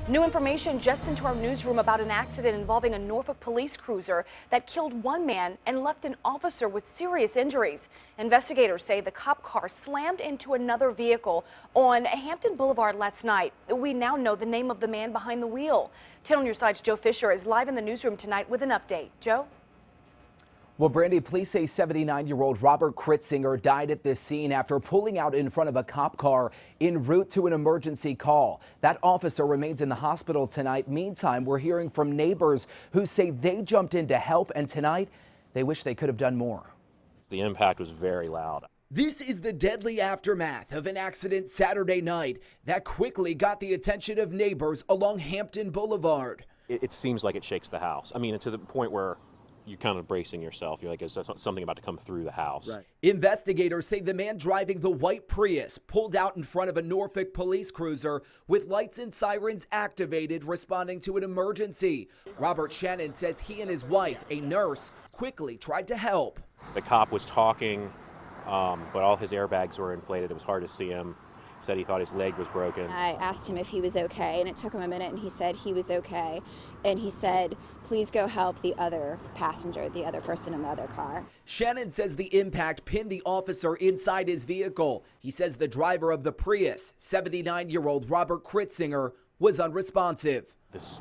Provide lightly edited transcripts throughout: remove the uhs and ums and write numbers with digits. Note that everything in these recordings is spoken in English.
New information just into our newsroom about an accident involving a Norfolk police cruiser that killed one man and left an officer with serious injuries. Investigators say the cop car slammed into another vehicle on Hampton Boulevard last night. We now know the name of the man behind the wheel. 10 on your side's Joe Fisher is live in the newsroom tonight with an update. Joe? Well, Brandy, police say 79-year-old Robert Kritzinger died at this scene after pulling out in front of a cop car en route to an emergency call. That officer remains in the hospital tonight. Meantime, we're hearing from neighbors who say they jumped in to help, and tonight they wish they could have done more. The impact was very loud. This is the deadly aftermath of an accident Saturday night that quickly got the attention of neighbors along Hampton Boulevard. It seems like it shakes the house. I mean, to the point where you're kind of bracing yourself. You're like, is something about to come through the house? Right. Investigators say the man driving the white Prius pulled out in front of a Norfolk police cruiser with lights and sirens activated, responding to an emergency. Robert Shannon says he and his wife, a nurse, quickly tried to help. The cop was talking, but all his airbags were inflated. It was hard to see him. Said he thought his leg was broken. I asked him if he was okay, and it took him a minute, and he said he was okay. And he said, please go help the other passenger, the other person in the other car. Shannon says the impact pinned the officer inside his vehicle. He says the driver of the Prius, 79-year-old Robert Kritzinger, was unresponsive.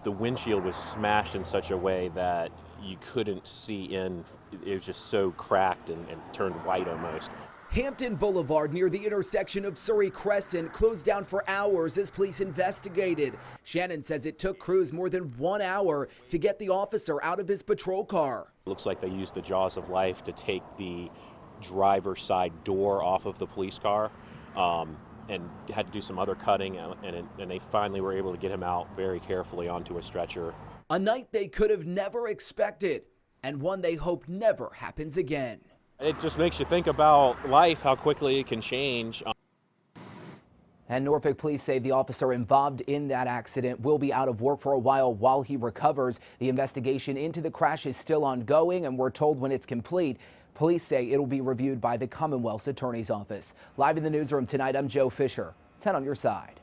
The windshield was smashed in such a way that you couldn't see in. It was just so cracked and turned white almost. Hampton Boulevard near the intersection of Surrey Crescent closed down for hours as police investigated. Shannon says it took crews more than 1 hour to get the officer out of his patrol car. It looks like they used the jaws of life to take the driver's side door off of the police car and had to do some other cutting, and they finally were able to get him out very carefully onto a stretcher. A night they could have never expected, and one they hope never happens again. It just makes you think about life, how quickly it can change. And Norfolk police say the officer involved in that accident will be out of work for a while he recovers. The investigation into the crash is still ongoing, and we're told when it's complete, police say it'll be reviewed by the Commonwealth's Attorney's Office. Live in the newsroom tonight, I'm Joe Fisher. 10 on your side.